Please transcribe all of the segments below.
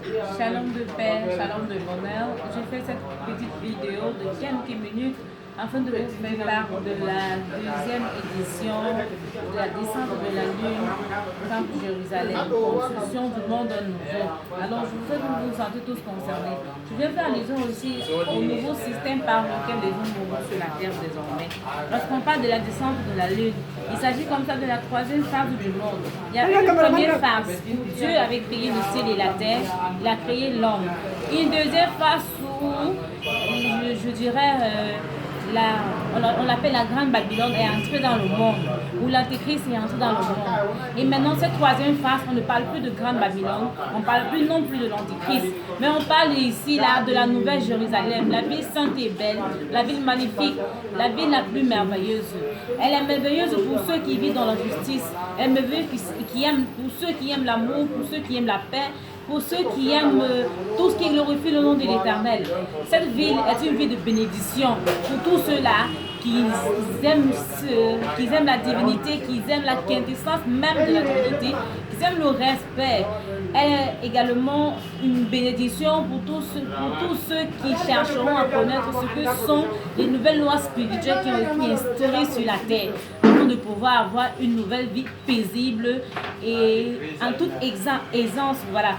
Shalom de paix, shalom de bonheur. Je fais cette petite vidéo de quelques minutes afin de vous faire part de la deuxième édition de la descente de la Lune, Camp Jérusalem, construction du monde nouveau. Alors je voudrais que vous vous sentez tous concernés. Je viens faire allusion aussi au nouveau système par lequel les hommes mourront sur la terre désormais. Lorsqu'on parle de la descente de la Lune, il s'agit comme ça de la troisième phase du monde. Il y avait une première phase où Dieu avait créé le ciel et la terre, il a créé l'homme. Une deuxième phase où, je dirais, on l'appelle la Grande Babylone, est entrée dans le monde, où l'Antéchrist est entré dans le monde. Et maintenant, cette troisième phase, on ne parle plus de Grande Babylone, on ne parle plus non plus de l'Antéchrist, mais on parle ici là de la Nouvelle Jérusalem, la ville sainte et belle, la ville magnifique, la ville la plus merveilleuse. Elle est merveilleuse pour ceux qui vivent dans la justice, elle est merveilleuse pour ceux qui aiment l'amour, pour ceux qui aiment la paix, pour ceux qui aiment tout ce qui glorifie le nom de l'Éternel. Cette ville est une ville de bénédiction pour tous ceux-là qui aiment la divinité, qui aiment la quintessence même de la divinité, qui aiment le respect. Elle est également une bénédiction pour tous ceux qui chercheront à connaître ce que sont les nouvelles lois spirituelles qui ont été instaurées sur la terre, afin de pouvoir avoir une nouvelle vie paisible et en toute aisance. Voilà.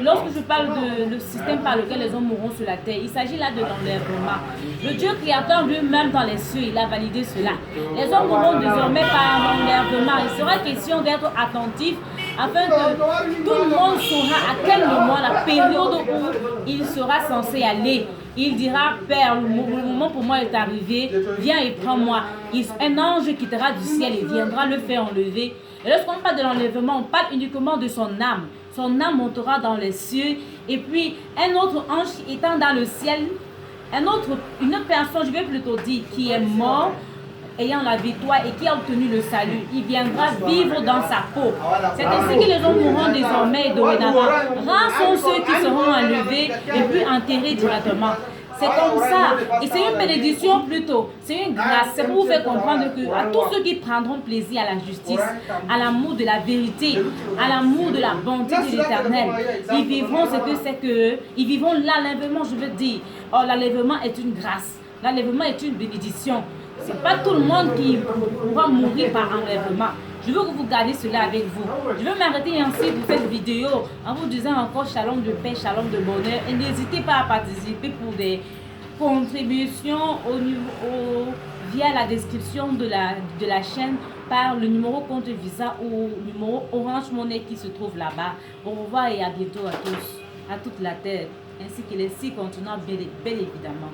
Lorsque je parle du système par lequel les hommes mourront sur la terre, il s'agit là de l'enlèvement. Le Dieu créateur lui-même dans les cieux, il a validé cela. Les hommes mourront désormais par l'enlèvement. Il sera question d'être attentif afin que tout le monde saura à quel moment, la période où il sera censé aller. Il dira, Père, le moment pour moi est arrivé, viens et prends-moi. Un ange quittera du ciel et viendra le faire enlever. Et lorsqu'on parle de l'enlèvement, on parle uniquement de son âme. Son âme montera dans les cieux. Et puis, un autre ange étant dans le ciel, une autre personne, je vais plutôt dire, qui est mort, ayant la victoire et qui a obtenu le salut, il viendra vivre dans sa peau. C'est ainsi que les hommes mourront désormais et dorénavant. Rares sont ceux qui seront enlevés et puis enterrés directement. C'est comme ça. Et c'est une bénédiction plutôt. C'est une grâce. C'est pour vous faire comprendre que à tous ceux qui prendront plaisir à la justice, à l'amour de la vérité, à l'amour de la bonté de l'Éternel, ils vivront ce que c'est que... Ils vivront l'enlèvement, je veux dire. Or, l'enlèvement est une grâce. L'enlèvement est une bénédiction. Ce n'est pas tout le monde qui pourra mourir par enlèvement. Je veux que vous gardiez cela avec vous. Je vais m'arrêter ainsi pour cette vidéo en vous disant encore shalom de paix, shalom de bonheur. Et n'hésitez pas à participer pour des contributions via la description de la chaîne par le numéro compte Visa ou le numéro Orange Money qui se trouve là-bas. Au revoir et à bientôt à tous, à toute la terre, ainsi que les 6 continents, bien évidemment.